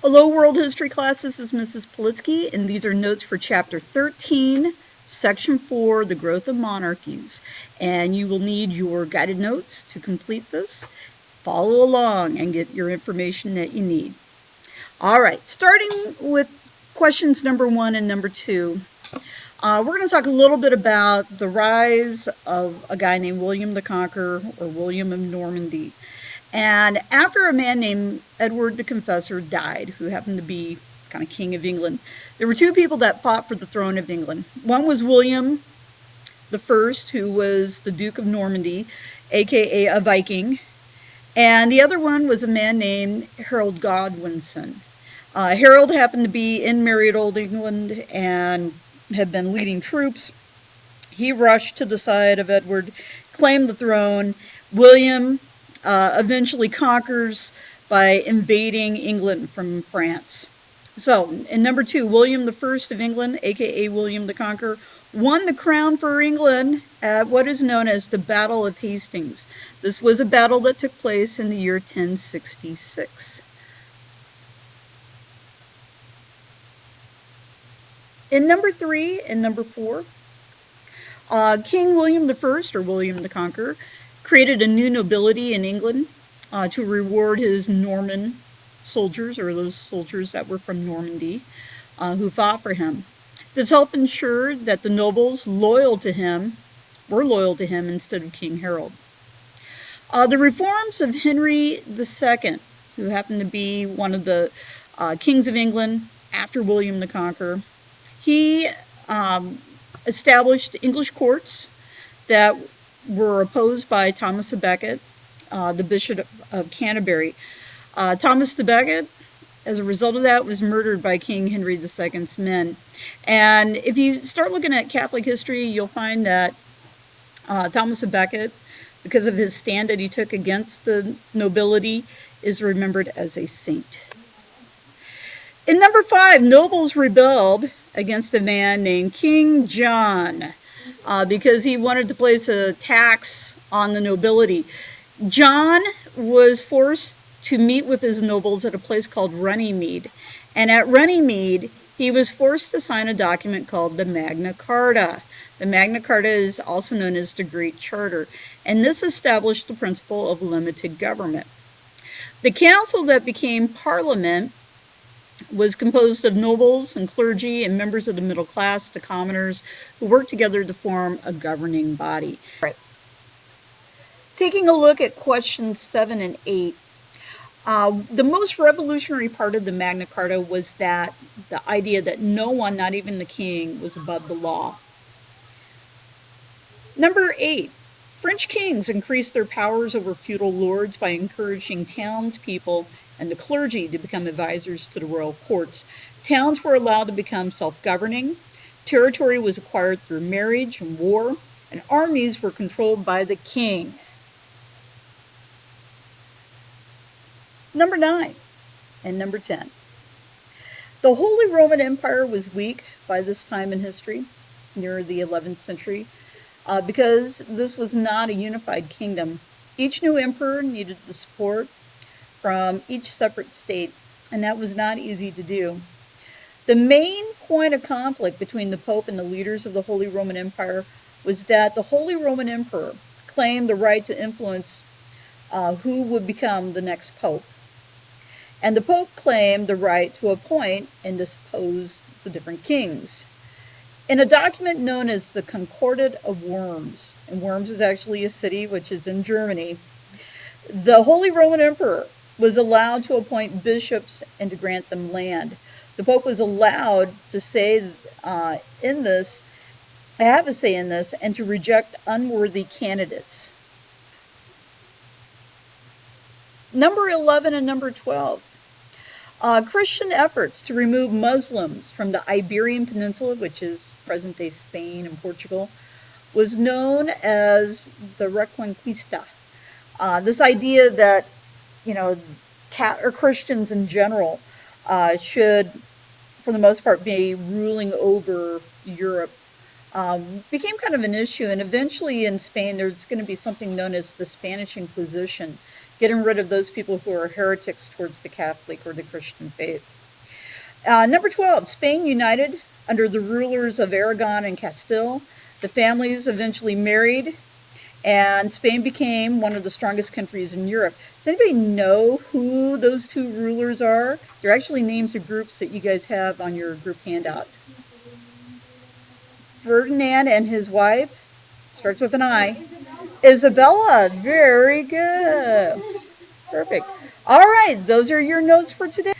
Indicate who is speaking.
Speaker 1: Hello, World History class. This is Mrs. Politsky, and these are notes for Chapter 13, Section 4, The Growth of Monarchies. And you will need your guided notes to complete this. Follow along and get your information that you need. All right, starting with questions number 1 and number 2. We're going to talk a little bit about the rise of a guy named William the Conqueror, or William of Normandy. And after a man named Edward the Confessor died, who happened to be kind of king of England, there were two people that fought for the throne of England. One was William the First, who was the Duke of Normandy, aka a Viking, and the other one was a man named Harold Godwinson. Harold happened to be in merry old England and had been leading troops. He rushed to the side of Edward, claimed the throne. William eventually conquers by invading England from France. So, in number 2, William the First of England, aka William the Conqueror, won the crown for England at what is known as the Battle of Hastings. This was a battle that took place in the year 1066. In number 3 and number 4, King William I, or William the Conqueror, created a new nobility in England to reward his Norman soldiers, or those soldiers that were from Normandy, who fought for him. This helped ensure that the nobles were loyal to him instead of King Harold. The reforms of Henry II, who happened to be one of the kings of England after William the Conqueror, he established English courts that were opposed by Thomas à Becket, the Bishop of Canterbury. Thomas à Becket, as a result of that, was murdered by King Henry II's men. And if you start looking at Catholic history, you'll find that Thomas à Becket, because of his stand that he took against the nobility, is remembered as a saint. In number 5, nobles rebelled against a man named King John because he wanted to place a tax on the nobility. John was forced to meet with his nobles at a place called Runnymede. And at Runnymede, he was forced to sign a document called the Magna Carta. The Magna Carta is also known as the Great Charter, and this established the principle of limited government. The council that became Parliament was composed of nobles and clergy and members of the middle class, the commoners, who worked together to form a governing body. Right. Taking a look at questions 7 and 8, the most revolutionary part of the Magna Carta was that the idea that no one, not even the king, was above the law. Number 8, French kings increased their powers over feudal lords by encouraging townspeople and the clergy to become advisors to the royal courts. Towns were allowed to become self-governing, territory was acquired through marriage and war, and armies were controlled by the king. Number 9 and number 10. The Holy Roman Empire was weak by this time in history, near the 11th century, because this was not a unified kingdom. Each new emperor needed the support from each separate state, and that was not easy to do. The main point of conflict between the Pope and the leaders of the Holy Roman Empire was that the Holy Roman Emperor claimed the right to influence who would become the next Pope. And the Pope claimed the right to appoint and depose the different kings. In a document known as the Concordat of Worms, and Worms is actually a city which is in Germany, the Holy Roman Emperor was allowed to appoint bishops and to grant them land. The Pope was allowed to say have a say in this, and to reject unworthy candidates. Number 11 and number 12. Christian efforts to remove Muslims from the Iberian Peninsula, which is present-day Spain and Portugal, was known as the Reconquista. This idea that, Christians in general should, for the most part, be ruling over Europe became kind of an issue. And eventually in Spain, there's going to be something known as the Spanish Inquisition. getting rid of those people who are heretics towards the Catholic or the Christian faith. Number 12, Spain united under the rulers of Aragon and Castile. The families eventually married, and Spain became one of the strongest countries in Europe. Does anybody know who those two rulers are? They're actually names of groups that you guys have on your group handout. Ferdinand and his wife, starts with an I. Isabella, very good. Perfect. All right, those are your notes for today.